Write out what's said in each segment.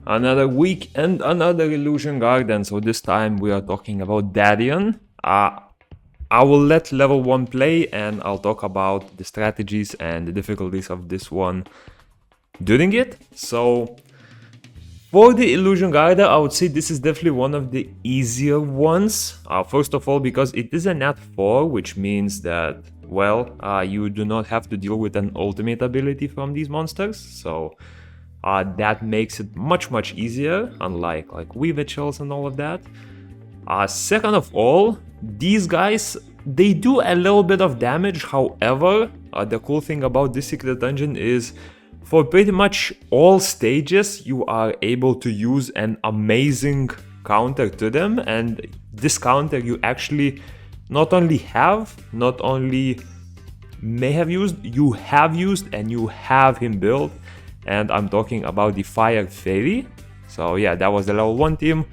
Another week and another illusion garden. So this time we are talking about Darion. I will let level 1 play and I'll talk about the strategies and the difficulties of this one during it. So for the illusion garden, I would say this is definitely one of the easier ones. First of all, because it is a nat 4, which means that, well, you do not have to deal with an ultimate ability from these monsters. So that makes it much easier, unlike like Weaver Shells and all of that. Second of all, these guys, they do a little bit of damage. However, the cool thing about this secret dungeon is for pretty much all stages you are able to use an amazing counter to them, and this counter you actually not only may have used, you have used and you have him built. And I'm talking about the Fire Fairy. So yeah, that was the level 1 team.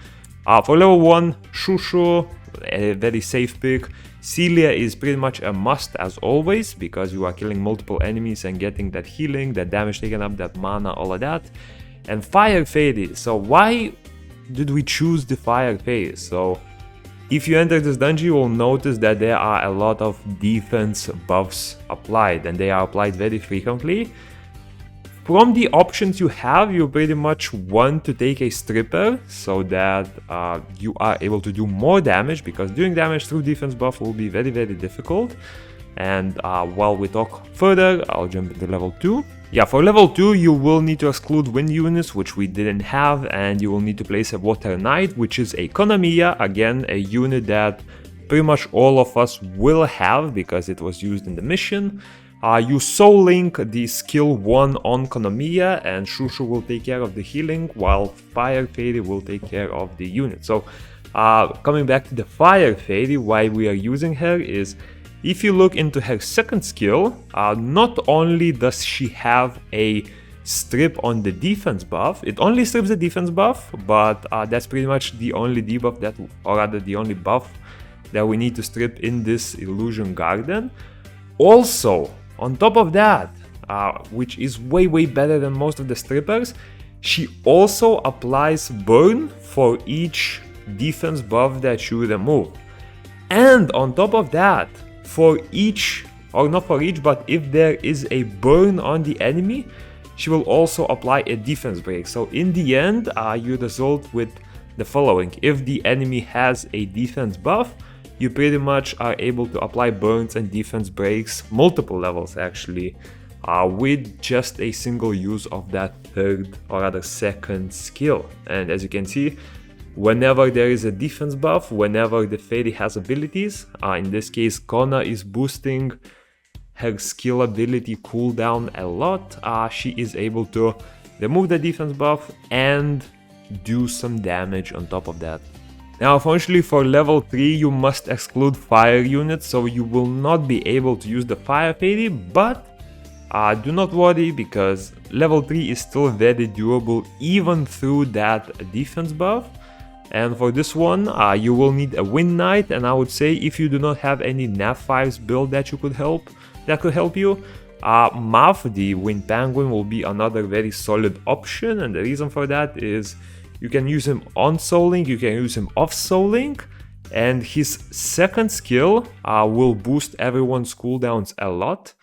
For level 1, Shushu, a very safe pick. Celia is pretty much a must as always, because you are killing multiple enemies and getting that healing, that damage taken up, that mana, all of that. And Fire Fairy. So why did we choose the Fire Fairy? So if you enter this dungeon, you will notice that there are a lot of defense buffs applied, and they are applied very frequently. From the options you have, you pretty much want to take a stripper so that you are able to do more damage, because doing damage through defense buff will be very difficult. And while we talk further, I'll jump into level 2. Yeah, for level 2 you will need to exclude wind units, which we didn't have, and you will need to place a Water Knight, which is a Konamiya, again a unit that pretty much all of us will have because it was used in the mission. You soul link the skill 1 on Konamiya, and Shushu will take care of the healing, while Fire Fairy will take care of the unit. So coming back to the Fire Fairy, why we are using her is, if you look into her second skill, not only does she have a strip on the defense buff, it only strips the defense buff, but that's pretty much the only debuff that, or rather the only buff that we need to strip in this illusion garden. Also, on top of that, which is way better than most of the strippers, she also applies burn for each defense buff that you remove. And on top of that, for each, or not for each, but if there is a burn on the enemy, she will also apply a defense break. So in the end, you result with the following. If the enemy has a defense buff, you pretty much are able to apply burns and defense breaks, multiple levels actually, with just a single use of that third or rather second skill. And as you can see, whenever there is a defense buff, whenever the Fairy has abilities, in this case Kona is boosting her skill ability cooldown a lot, she is able to remove the defense buff and do some damage on top of that. Now, unfortunately for level 3 you must exclude fire units, so you will not be able to use the Fire Fairy, but do not worry, because level 3 is still very doable even through that defense buff. And for this one, you will need a Wind Knight, and I would say if you do not have any NAV5s build that could help you, Mav, the Wind Penguin, will be another very solid option. And the reason for that is you can use him on Soul Link, you can use him off Soul Link, and his second skill will boost everyone's cooldowns a lot.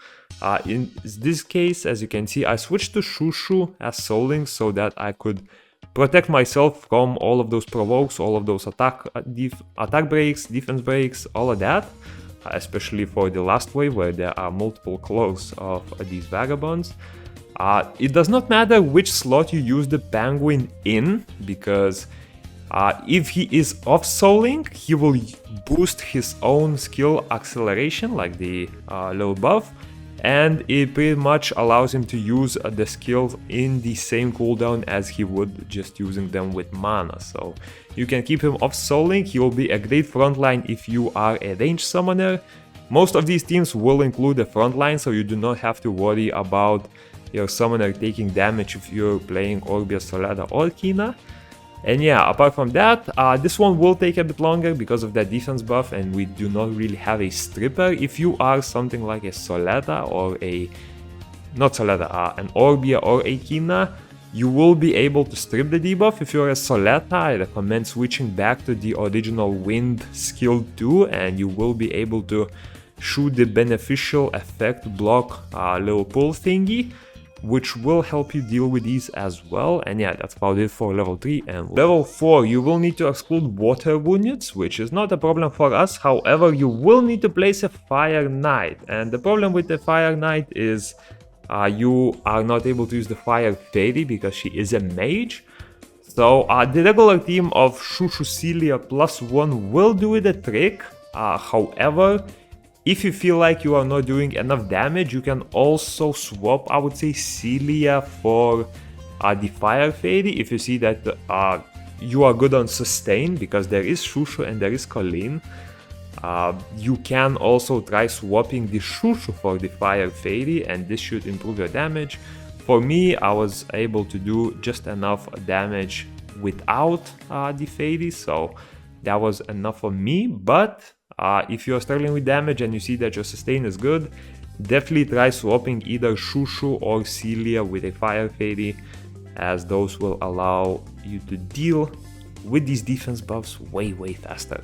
In this case, as you can see, I switched to Shushu as Soul Link so that I could protect myself from all of those provokes, all of those attack breaks, defense breaks, all of that, especially for the last wave where there are multiple claws of these Vagabonds. It does not matter which slot you use the Penguin in, because if he is off Soul Link, he will boost his own skill acceleration, like the little buff, and it pretty much allows him to use the skills in the same cooldown as he would just using them with mana. So you can keep him off Soul Link. He will be a great frontline if you are a ranged summoner. Most of these teams will include a frontline, so you do not have to worry about your summoner taking damage if you're playing Orbia, Solada or Kina. And yeah, apart from that, this one will take a bit longer because of that defense buff, and we do not really have a stripper. If you are something like a Solada or a... not Solada, an Orbia or a Kina, you will be able to strip the debuff. If you're a Soleta, I recommend switching back to the original Wind skill 2, and you will be able to shoot the beneficial effect block little pull thingy, which will help you deal with these as well. And yeah, that's about it for level 3. And level 4, you will need to exclude water units, which is not a problem for us. However, you will need to place a Fire Knight, and the problem with the Fire Knight is you are not able to use the Fire Fairy because she is a mage. So the regular team of Shushu Celia +1 will do the trick. However, if you feel like you are not doing enough damage, you can also swap, I would say, Celia for the Fire Fairy if you see that you are good on sustain, because there is Shushu and there is Colleen. You can also try swapping the Shushu for the Fire Fairy, and this should improve your damage. For me, I was able to do just enough damage without the Fairy, so that was enough for me. But if you're struggling with damage and you see that your sustain is good, definitely try swapping either Shushu or Celia with a Fire Fairy, as those will allow you to deal with these defense buffs way faster.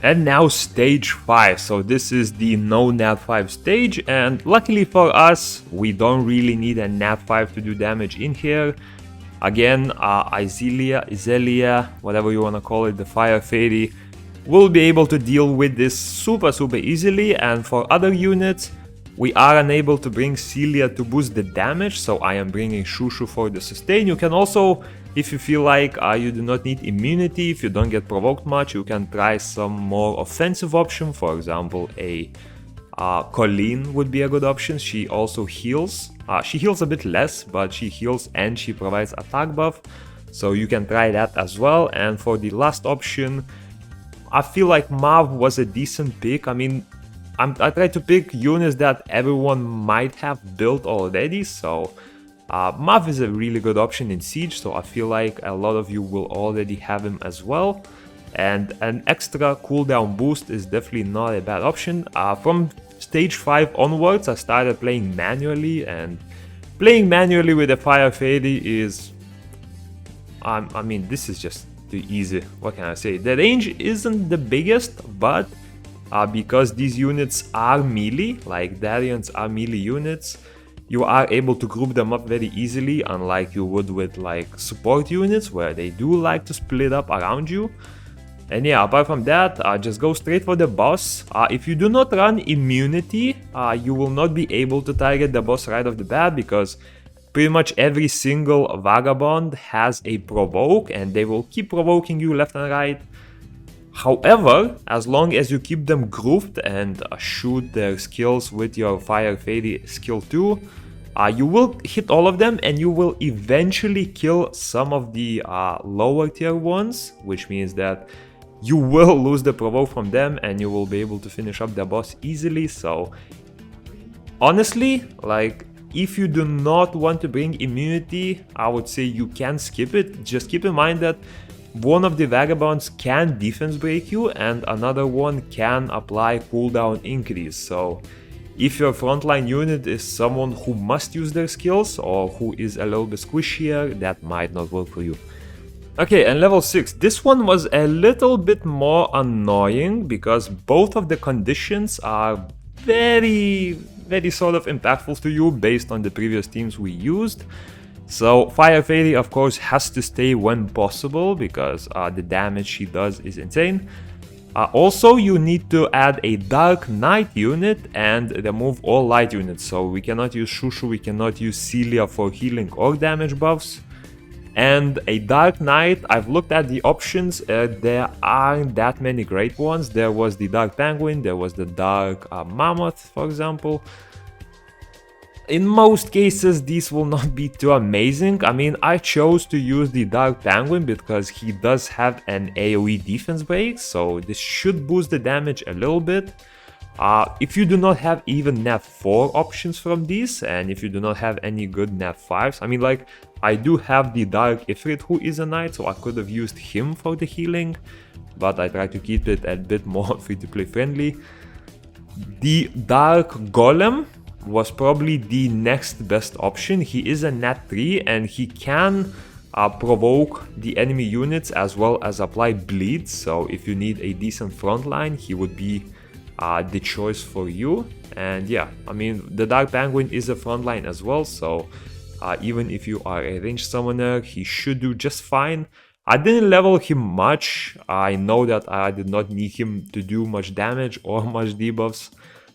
And now stage 5, so this is the no nat 5 stage, and luckily for us, we don't really need a nat 5 to do damage in here. Again, iselia, whatever you want to call it, the Fire Fairy, will be able to deal with this super easily. And for other units, we are unable to bring Celia to boost the damage, so I am bringing Shushu for the sustain. You can also, if you feel like you do not need immunity, if you don't get provoked much, you can try some more offensive option. For example, a Colleen would be a good option. She also heals. She heals a bit less, but she heals and she provides attack buff, so you can try that as well. And for the last option, I feel like Mav was a decent pick. I mean, I tried to pick units that everyone might have built already, so Mav is a really good option in Siege, so I feel like a lot of you will already have him as well. And an extra cooldown boost is definitely not a bad option. From stage 5 onwards, I started playing manually, and playing manually with a Fire Fairy is... I mean, this is just too easy. What can I say? The range isn't the biggest, but because these units are melee, like Darion's are melee units, you are able to group them up very easily, unlike you would with like support units, where they do like to split up around you. And yeah, apart from that, just go straight for the boss. If you do not run immunity, you will not be able to target the boss right off the bat, because pretty much every single Vagabond has a provoke, and they will keep provoking you left and right. However, as long as you keep them grouped and shoot their skills with your Fire Fairy skill 2, you will hit all of them, and you will eventually kill some of the lower tier ones, which means that you will lose the provoke from them and you will be able to finish up the boss easily. So honestly, like, if you do not want to bring immunity, I would say you can skip it. Just keep in mind that one of the Vagabonds can defense break you and another one can apply cooldown increase. So if your frontline unit is someone who must use their skills or who is a little bit squishier, that might not work for you. Okay, and level 6. This one was a little bit more annoying because both of the conditions are very sort of impactful to you based on the previous teams we used. So Fire Fairy, of course, has to stay when possible because the damage she does is insane. Also, you need to add a Dark Knight unit and remove all light units. So we cannot use Shushu, we cannot use Celia for healing or damage buffs. And a Dark Knight, I've looked at the options, there aren't that many great ones. There was the Dark Penguin, there was the Dark Mammoth, for example. In most cases, these will not be too amazing. I mean, I chose to use the Dark Penguin because he does have an AoE defense break, so this should boost the damage a little bit. If you do not have even nat 4 options from these, and if you do not have any good nat 5s, I mean, like, I do have the Dark Ifrit who is a knight, so I could have used him for the healing, but I try to keep it a bit more free-to-play friendly. The Dark Golem was probably the next best option. He is a nat 3 and he can provoke the enemy units as well as apply bleed, so if you need a decent front line, he would be the choice for you. And yeah, I mean, the Dark Penguin is a front line as well, so even if you are a ranged summoner, he should do just fine. I didn't level him much. I know that I did not need him to do much damage or much debuffs.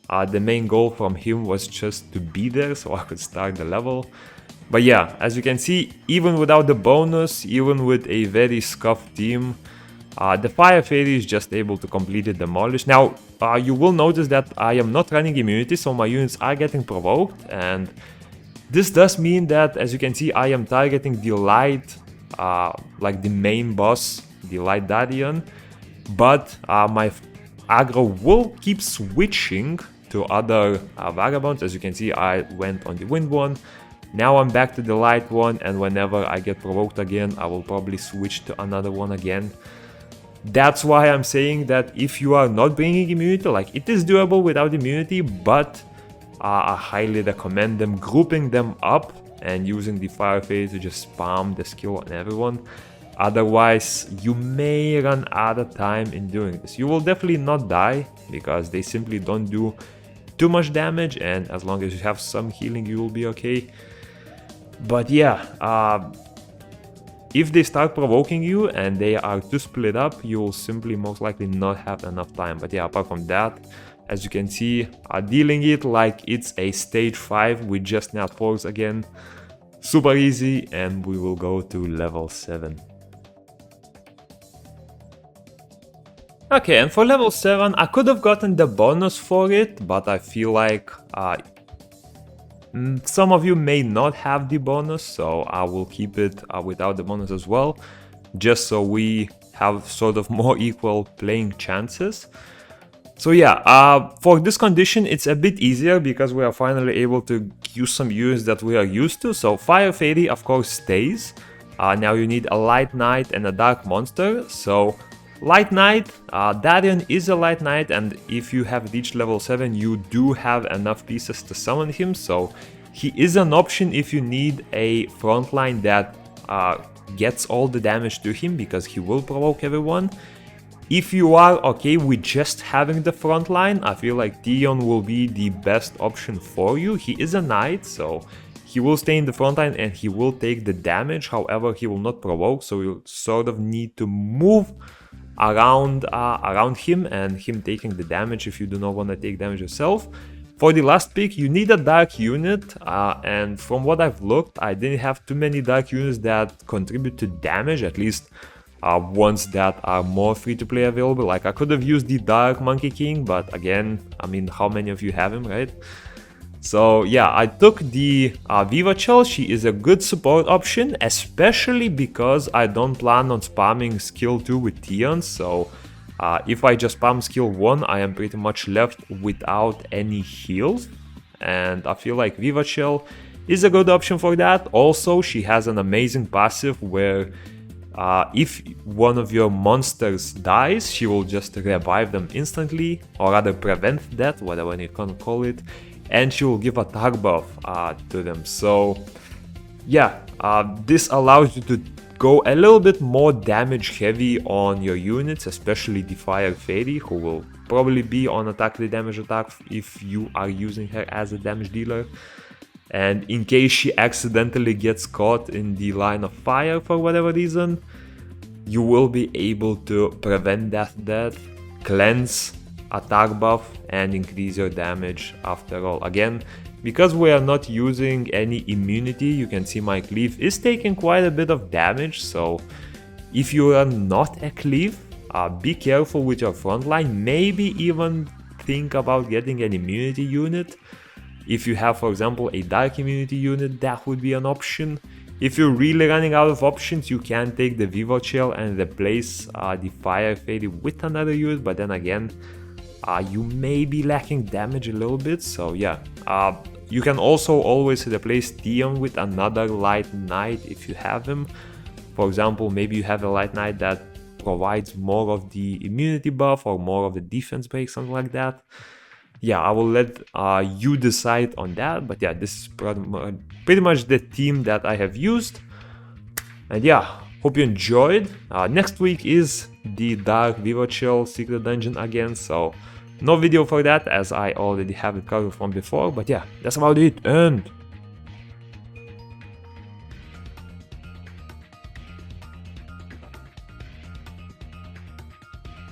The main goal from him was just to be there so I could start the level. But yeah, as you can see, even without the bonus, even with a very scuffed team, the Fire Fairy is just able to completely demolish. Now, you will notice that I am not running immunity, so my units are getting provoked, and this does mean that, as you can see, I am targeting the light, like the main boss, the light Darion, but my aggro will keep switching to other Vagabonds. As you can see, I went on the wind one, now I'm back to the light one, and whenever I get provoked again, I will probably switch to another one again. That's why I'm saying that if you are not bringing immunity, like, it is doable without immunity, but I highly recommend them grouping them up and using the Fire Fairy to just spam the skill on everyone. Otherwise, you may run out of time in doing this. You will definitely not die because they simply don't do too much damage, and as long as you have some healing, you will be okay. But yeah, if they start provoking you and they are too split up, you will simply most likely not have enough time. But yeah, apart from that, as you can see, dealing it like it's a stage 5 with just nat 4s again, super easy, and we will go to level 7. Okay, and for level 7, I could have gotten the bonus for it, but I feel like some of you may not have the bonus, so I will keep it without the bonus as well, just so we have sort of more equal playing chances. So yeah, for this condition, it's a bit easier because we are finally able to use some units that we are used to. So Fire Fairy, of course, stays. Now you need a Light Knight and a Dark Monster. So Light Knight, Darion is a Light Knight, and if you have reached level 7, you do have enough pieces to summon him. So he is an option if you need a frontline that gets all the damage to him, because he will provoke everyone. If you are okay with just having the front line, I feel like Darion will be the best option for you. He is a knight, so he will stay in the front line and he will take the damage. However, he will not provoke, so you sort of need to move around him and him taking the damage if you do not want to take damage yourself. For the last pick, you need a dark unit, and from what I've looked, I didn't have too many dark units that contribute to damage, at least ones that are more free to play available. Like, I could have used the Dark Monkey King, but again, I mean, how many of you have him, right? So yeah, I took the Vivachel. She is a good support option, especially because I don't plan on spamming skill 2 with Tion. So if I just spam skill 1, I am pretty much left without any heals, and I feel like Vivachel is a good option for that. Also, she has an amazing passive where if one of your monsters dies, she will just revive them instantly, or rather prevent that, whatever you can call it, and she will give a tag buff to them. So yeah, this allows you to go a little bit more damage heavy on your units, especially the Fire Fairy, who will probably be on attack the damage attack if you are using her as a damage dealer. And in case she accidentally gets caught in the line of fire for whatever reason, you will be able to prevent that death, cleanse, attack buff, and increase your damage after all. Again, because we are not using any immunity, you can see my cleave is taking quite a bit of damage. So if you are not a cleave, be careful with your frontline. Maybe even think about getting an immunity unit. If you have, for example, a dark immunity unit, that would be an option. If you're really running out of options, you can take the Vivachel and replace the Fire Fairy with another unit, but then again, you may be lacking damage a little bit. So yeah, you can also always replace Theon with another light knight if you have him. For example, maybe you have a light knight that provides more of the immunity buff or more of the defense break, something like that. Yeah, I will let you decide on that. But yeah, this is pretty much the team that I have used. And yeah, hope you enjoyed. Next week is the Dark Vivochel secret dungeon again, so no video for that as I already have it covered from before. But yeah, that's about it, and